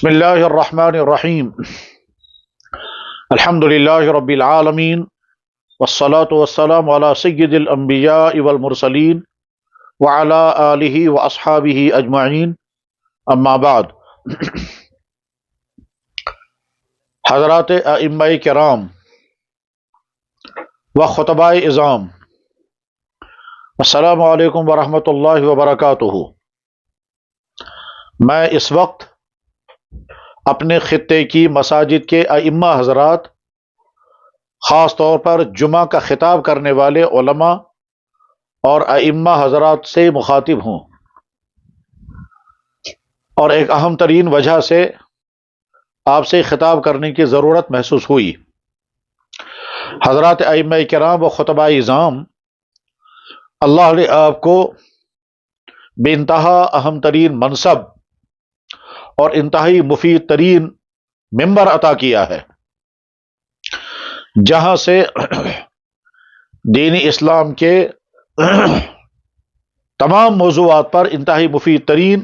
بسم اللہ الرحمن الرحیم الحمد للہ رب العالمین والصلاة والسلام علی سید الانبیاء والمرسلین وعلی آلہ واصحابہ اجمعین اما بعد۔ حضرات ائمہ کرام و خطباء اعظام، السلام علیکم ورحمۃ اللہ وبرکاتہ۔ میں اس وقت اپنے خطے کی مساجد کے ائمہ حضرات، خاص طور پر جمعہ کا خطاب کرنے والے علماء اور ائمہ حضرات سے مخاطب ہوں، اور ایک اہم ترین وجہ سے آپ سے خطاب کرنے کی ضرورت محسوس ہوئی۔ حضرات ائمہ کرام و خطباء اعظام، اللہ نے آپ کو بے انتہا اہم ترین منصب اور انتہائی مفید ترین ممبر عطا کیا ہے، جہاں سے دین اسلام کے تمام موضوعات پر انتہائی مفید ترین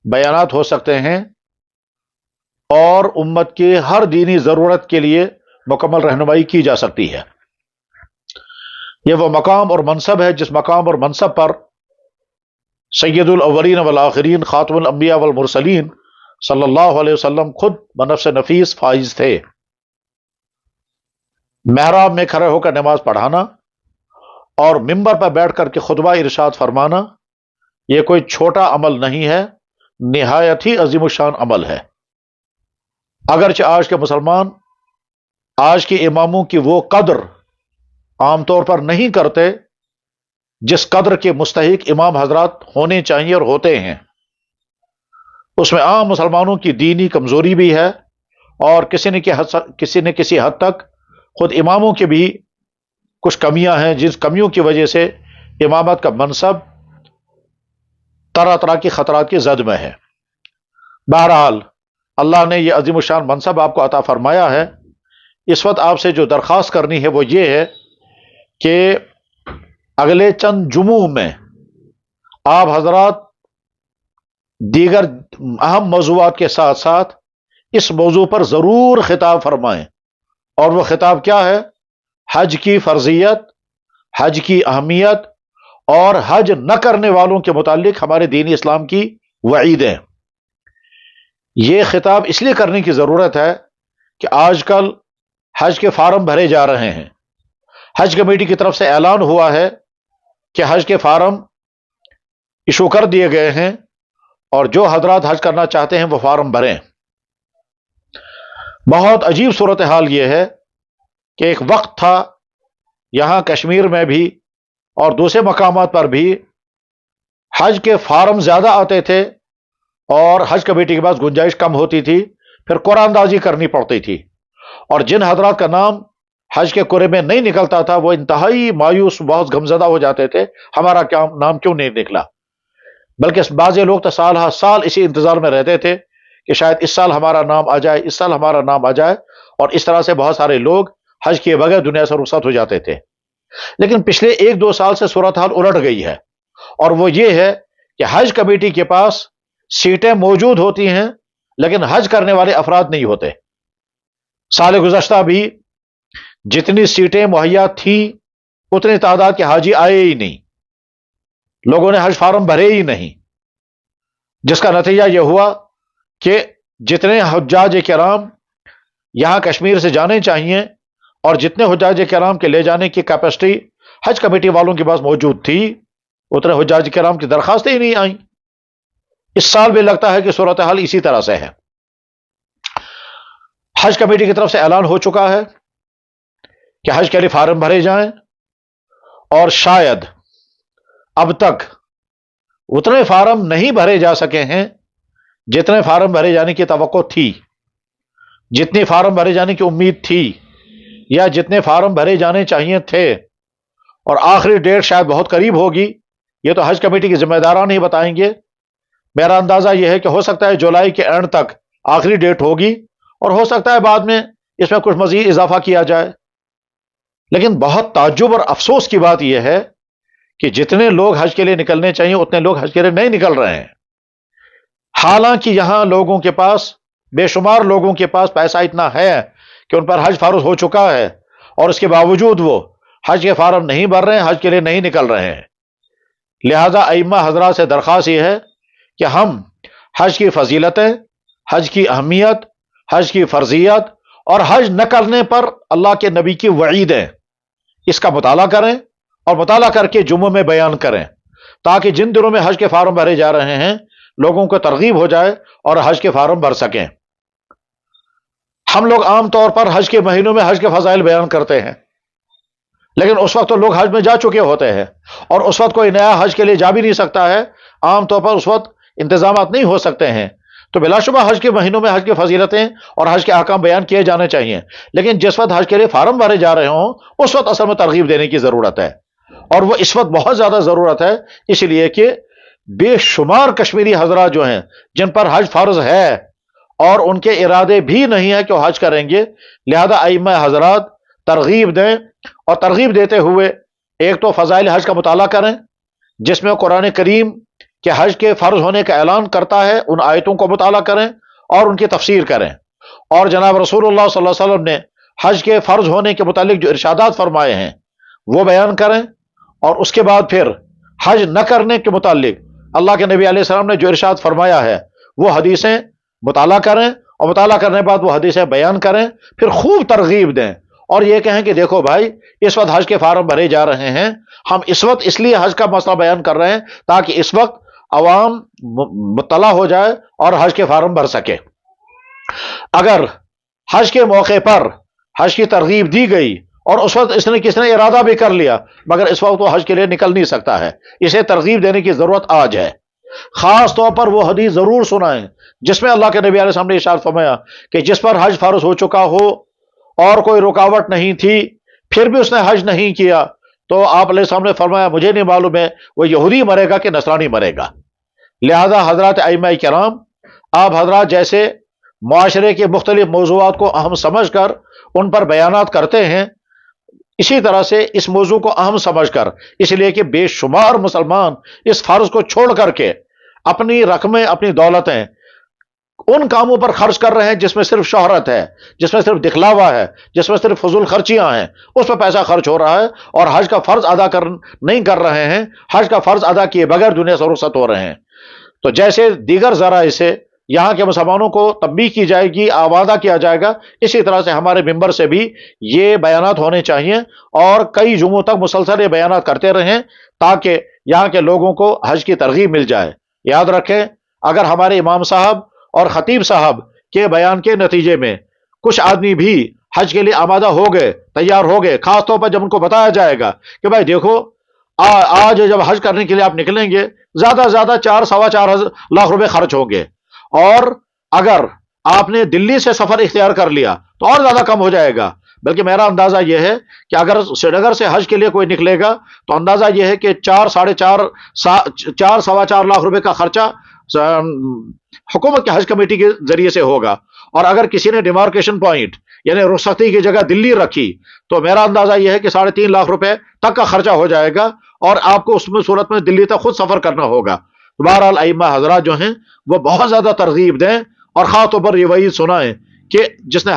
بیانات ہو سکتے ہیں اور امت کے ہر دینی ضرورت کے لیے مکمل رہنمائی کی جا سکتی ہے۔ یہ وہ مقام اور منصب ہے جس مقام اور منصب پر سید الاولین والآخرین، خاتم الانبیاء والمرسلین صلی اللہ علیہ وسلم خود بنفس نفیس فائز تھے۔ محراب میں کھڑے ہو کر نماز پڑھانا اور ممبر پر بیٹھ کر کے خطبہ ارشاد فرمانا، یہ کوئی چھوٹا عمل نہیں ہے، نہایت ہی عظیم الشان عمل ہے۔ اگرچہ آج کے مسلمان آج کے اماموں کی وہ قدر عام طور پر نہیں کرتے جس قدر کے مستحق امام حضرات ہونے چاہیے اور ہوتے ہیں۔ اس میں عام مسلمانوں کی دینی کمزوری بھی ہے، اور کسی نے کسی حد تک خود اماموں کے بھی کچھ کمیاں ہیں، جس کمیوں کی وجہ سے امامت کا منصب طرح طرح کے خطرات کی زد میں ہے۔ بہرحال اللہ نے یہ عظیم الشان منصب آپ کو عطا فرمایا ہے۔ اس وقت آپ سے جو درخواست کرنی ہے وہ یہ ہے کہ اگلے چند جمعوں میں آپ حضرات دیگر اہم موضوعات کے ساتھ ساتھ اس موضوع پر ضرور خطاب فرمائیں، اور وہ خطاب کیا ہے؟ حج کی فرضیت، حج کی اہمیت اور حج نہ کرنے والوں کے متعلق ہمارے دین اسلام کی وعیدیں۔ یہ خطاب اس لیے کرنے کی ضرورت ہے کہ آج کل حج کے فارم بھرے جا رہے ہیں۔ حج کمیٹی کی طرف سے اعلان ہوا ہے کہ حج کے فارم ایشو کر دیے گئے ہیں، اور جو حضرات حج کرنا چاہتے ہیں وہ فارم بھریں۔ بہت عجیب صورتحال یہ ہے کہ ایک وقت تھا یہاں کشمیر میں بھی اور دوسرے مقامات پر بھی حج کے فارم زیادہ آتے تھے، اور حج کمیٹی کے پاس گنجائش کم ہوتی تھی، پھر قرعہ اندازی کرنی پڑتی تھی، اور جن حضرات کا نام حج کے قرعے میں نہیں نکلتا تھا وہ انتہائی مایوس، بہت غمزدہ ہو جاتے تھے، ہمارا نام کیوں نہیں نکلا؟ بلکہ بعض لوگ تو سال ہر سال اسی انتظار میں رہتے تھے کہ شاید اس سال ہمارا نام آ جائے، اس سال ہمارا نام آ جائے، اور اس طرح سے بہت سارے لوگ حج کیے بغیر دنیا سے رخصت ہو جاتے تھے۔ لیکن پچھلے 1-2 سال سے صورتحال الٹ گئی ہے، اور وہ یہ ہے کہ حج کمیٹی کے پاس سیٹیں موجود ہوتی ہیں لیکن حج کرنے والے افراد نہیں ہوتے۔ سال گزشتہ بھی جتنی سیٹیں مہیا تھیں اتنی تعداد کے حاجی آئے ہی نہیں، لوگوں نے حج فارم بھرے ہی نہیں، جس کا نتیجہ یہ ہوا کہ جتنے حجاج کرام یہاں کشمیر سے جانے چاہیے اور جتنے حجاج کرام کے لے جانے کی کیپیسٹی حج کمیٹی والوں کے پاس موجود تھی، اتنے حجاج کرام کی درخواستیں ہی نہیں آئیں۔ اس سال بھی لگتا ہے کہ صورتحال اسی طرح سے ہے۔ حج کمیٹی کی طرف سے اعلان ہو چکا ہے کہ حج کے لیے فارم بھرے جائیں، اور شاید اب تک اتنے فارم نہیں بھرے جا سکے ہیں جتنے فارم بھرے جانے کی توقع تھی، جتنی فارم بھرے جانے کی امید تھی، یا جتنے فارم بھرے جانے چاہیے تھے، اور آخری ڈیٹ شاید بہت قریب ہوگی۔ یہ تو حج کمیٹی کے ذمہ داران ہی بتائیں گے۔ میرا اندازہ یہ ہے کہ ہو سکتا ہے جولائی کے اینڈ تک آخری ڈیٹ ہوگی، اور ہو سکتا ہے بعد میں اس میں کچھ مزید اضافہ کیا جائے۔ لیکن بہت تعجب اور افسوس کی بات یہ ہے کہ جتنے لوگ حج کے لیے نکلنے چاہیے اتنے لوگ حج کے لیے نہیں نکل رہے ہیں، حالانکہ یہاں لوگوں کے پاس بے شمار لوگوں کے پاس پیسہ اتنا ہے کہ ان پر حج فرض ہو چکا ہے، اور اس کے باوجود وہ حج کے فارم نہیں بھر رہے ہیں، حج کے لیے نہیں نکل رہے ہیں۔ لہذا ائمہ حضرات سے درخواست یہ ہے کہ ہم حج کی فضیلتیں، حج کی اہمیت، حج کی فرضیت اور حج نہ کرنے پر اللہ کے نبی کی وعیدیں، اس کا مطالعہ کریں، اور مطالعہ کر کے جمعوں میں بیان کریں، تاکہ جن دنوں میں حج کے فارم بھرے جا رہے ہیں لوگوں کو ترغیب ہو جائے اور حج کے فارم بھر سکیں۔ ہم لوگ عام طور پر حج کے مہینوں میں حج کے فضائل بیان کرتے ہیں، لیکن اس وقت تو لوگ حج میں جا چکے ہوتے ہیں، اور اس وقت کوئی نیا حج کے لیے جا بھی نہیں سکتا ہے، عام طور پر اس وقت انتظامات نہیں ہو سکتے ہیں۔ تو بلا شبہ حج کے مہینوں میں حج کی فضیلتیں اور حج کے احکام بیان کیے جانے چاہیے، لیکن جس وقت حج کے لیے فارم بھرے جا رہے ہوں اس وقت اصل میں ترغیب دینے کی ضرورت ہے، اور وہ اس وقت بہت زیادہ ضرورت ہے، اس لیے کہ بے شمار کشمیری حضرات جو ہیں جن پر حج فرض ہے اور ان کے ارادے بھی نہیں ہے کہ وہ حج کریں گے، لہذا ائمہ حضرات ترغیب دیں، اور ترغیب دیتے ہوئے ایک تو فضائل حج کا مطالعہ کریں جس میں قرآن کریم کہ حج کے فرض ہونے کا اعلان کرتا ہے، ان آیتوں کو مطالعہ کریں اور ان کی تفسیر کریں، اور جناب رسول اللہ صلی اللہ علیہ وسلم نے حج کے فرض ہونے کے متعلق جو ارشادات فرمائے ہیں وہ بیان کریں، اور اس کے بعد پھر حج نہ کرنے کے متعلق اللہ کے نبی علیہ السلام نے جو ارشاد فرمایا ہے وہ حدیثیں مطالعہ کریں، اور مطالعہ کرنے کے بعد وہ حدیثیں بیان کریں، پھر خوب ترغیب دیں، اور یہ کہیں کہ دیکھو بھائی اس وقت حج کے فارم بھرے جا رہے ہیں، ہم اس وقت اس لیے حج کا مسئلہ بیان کر رہے ہیں تاکہ اس وقت عوام مطلع ہو جائے اور حج کے فارم بھر سکے۔ اگر حج کے موقع پر حج کی ترغیب دی گئی اور اس وقت کس نے ارادہ بھی کر لیا مگر اس وقت وہ حج کے لیے نکل نہیں سکتا ہے، اسے ترغیب دینے کی ضرورت آج ہے۔ خاص طور پر وہ حدیث ضرور سنائیں جس میں اللہ کے نبی علیہ السلام نے ارشاد فرمایا کہ جس پر حج فرض ہو چکا ہو اور کوئی رکاوٹ نہیں تھی پھر بھی اس نے حج نہیں کیا، تو آپ علیہ السلام نے فرمایا مجھے نہیں معلوم ہے وہ یہودی مرے گا کہ نصرانی مرے گا۔ لہذا حضرات ائمہ کرام، آپ حضرات جیسے معاشرے کے مختلف موضوعات کو اہم سمجھ کر ان پر بیانات کرتے ہیں، اسی طرح سے اس موضوع کو اہم سمجھ کر، اس لیے کہ بے شمار مسلمان اس فرض کو چھوڑ کر کے اپنی رقمیں، اپنی دولتیں ان کاموں پر خرچ کر رہے ہیں جس میں صرف شہرت ہے، جس میں صرف دکھلاوا ہے، جس میں صرف فضول خرچیاں ہیں، اس پہ پیسہ خرچ ہو رہا ہے، اور حج کا فرض ادا نہیں کر رہے ہیں، حج کا فرض ادا کیے بغیر دنیا سے رخصت ہو رہے ہیں۔ تو جیسے دیگر ذرائع سے یہاں کے مسلمانوں کو تنبیہ کی جائے گی، آمادہ کیا جائے گا، اسی طرح سے ہمارے ممبر سے بھی یہ بیانات ہونے چاہیے، اور کئی جمعوں تک مسلسل یہ بیانات کرتے رہیں تاکہ یہاں کے لوگوں کو حج کی ترغیب مل جائے۔ یاد رکھیں اگر ہمارے امام صاحب اور خطیب صاحب کے بیان کے نتیجے میں کچھ آدمی بھی حج کے لیے آمادہ ہو گئے، تیار ہو گئے، خاص طور پر جب ان کو بتایا جائے گا کہ بھائی دیکھو آج جب حج کرنے کے لیے آپ نکلیں گے زیادہ سے زیادہ 4-4.25 لاکھ روپے خرچ ہوں گے، اور اگر آپ نے دلی سے سفر اختیار کر لیا تو اور زیادہ کم ہو جائے گا۔ بلکہ میرا اندازہ یہ ہے کہ اگر سری نگر سے حج کے لیے کوئی نکلے گا تو اندازہ یہ ہے کہ 4-4.5 لاکھ روپے کا خرچہ حکومت کے حج کمیٹی کے ذریعے سے ہوگا، اور اگر کسی نے ڈیمارکیشن پوائنٹ یعنی رخصتی کی جگہ دلی رکھی تو میرا اندازہ یہ ہے کہ 3.5 لاکھ روپے تک کا خرچہ ہو جائے گا، اور آپ کو اس میں صورت میں دلی تک خود سفر کرنا ہوگا۔ بہرحال ائمہ حضرات جو ہیں وہ بہت زیادہ ترغیب دیں، اور خاص طور پر یہ وعید سنائیں کہ جس پر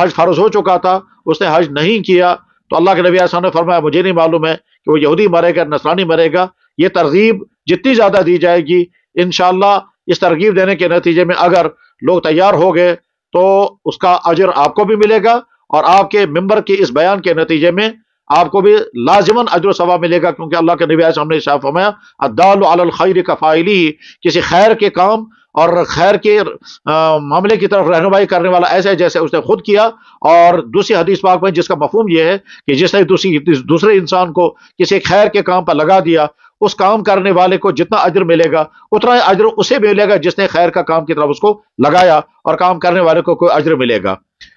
حج فرض ہو چکا تھا اس نے حج نہیں کیا، تو اللہ کے نبی علیہ السلام نے فرمایا مجھے نہیں معلوم ہے کہ وہ یہودی مرے گا نصرانی مرے گا۔ یہ ترغیب جتنی زیادہ دی جائے گی انشاءاللہ اس ترغیب دینے کے نتیجے میں اگر لوگ تیار ہو گئے تو اس کا اجر آپ کو بھی ملے گا، اور آپ کے ممبر کے اس بیان کے نتیجے میں آپ کو بھی لازماً اجر و ثواب ملے گا، کیونکہ اللہ کے نبی علیہ السلام نے ارشاد فرمایا الدال علی الخیر کفاعلہ، کسی خیر کے کام اور خیر کے معاملے کی طرف رہنمائی کرنے والا ایسے جیسے اس نے خود کیا۔ اور دوسری حدیث پاک میں جس کا مفہوم یہ ہے کہ جس نے دوسرے انسان کو کسی خیر کے کام پر لگا دیا، اس کام کرنے والے کو جتنا اجر ملے گا اتنا اجر اسے ملے گا جس نے خیر کا کام کی طرف اس کو لگایا، اور کام کرنے والے کو کوئی اجر ملے گا۔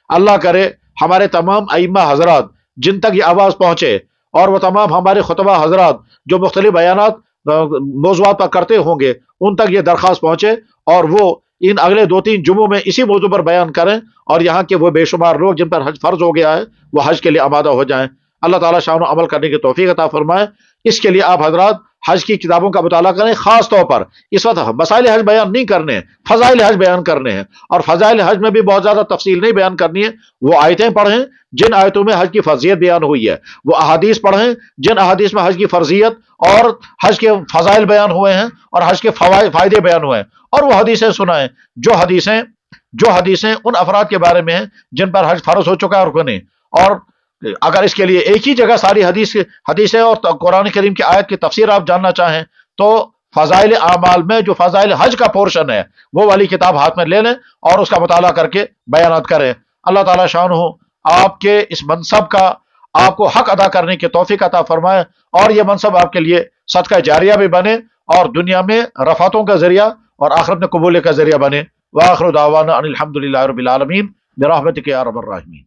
اللہ کرے ہمارے تمام ائمہ حضرات جن تک یہ آواز پہنچے، اور وہ تمام ہمارے خطبہ حضرات جو مختلف بیانات موضوعات پر کرتے ہوں گے ان تک یہ درخواست پہنچے، اور وہ ان اگلے 2-3 جمعوں میں اسی موضوع پر بیان کریں، اور یہاں کے وہ بے شمار لوگ جن پر حج فرض ہو گیا ہے وہ حج کے لیے آمادہ ہو جائیں۔ اللہ تعالیٰ شان و عمل کرنے کی توفیق عطا فرمائے۔ اس کے لیے آپ حضرات حج کی کتابوں کا مطالعہ کریں. خاص طور پر اس وقت مسائل حج بیان نہیں کرنے ہیں، فضائل حج بیان کرنے ہیں، اور فضائل حج میں بھی بہت زیادہ تفصیل نہیں بیان کرنی ہے. وہ آیتیں پڑھیں جن آیتوں میں حج کی فرضیت بیان ہوئی ہے، وہ احادیث پڑھیں جن احادیث میں حج کی فرضیت اور حج کے فضائل بیان ہوئے ہیں اور حج کے فائدے بیان ہوئے ہیں، اور وہ حدیثیں سنائیں جو حدیثیں ان افراد کے بارے میں ہیں جن پر حج فرض ہو چکا ہے اور کوئی نہیں. اور اگر اس کے لیے ایک ہی جگہ ساری حدیثیں اور قرآن کریم کی آیت کی تفسیر آپ جاننا چاہیں تو فضائل اعمال میں جو فضائل حج کا پورشن ہے وہ والی کتاب ہاتھ میں لے لیں اور اس کا مطالعہ کر کے بیانات کریں. اللہ تعالیٰ شان ہو آپ کے اس منصب کا آپ کو حق ادا کرنے کی توفیق عطا فرمائے، اور یہ منصب آپ کے لیے صدقہ جاریہ بھی بنے اور دنیا میں رفعتوں کا ذریعہ اور آخرت میں قبول کا ذریعہ بنے. وآخر دعوانا ان الحمد للہ رب العالمین برحمتک یا ارحم الراحمین.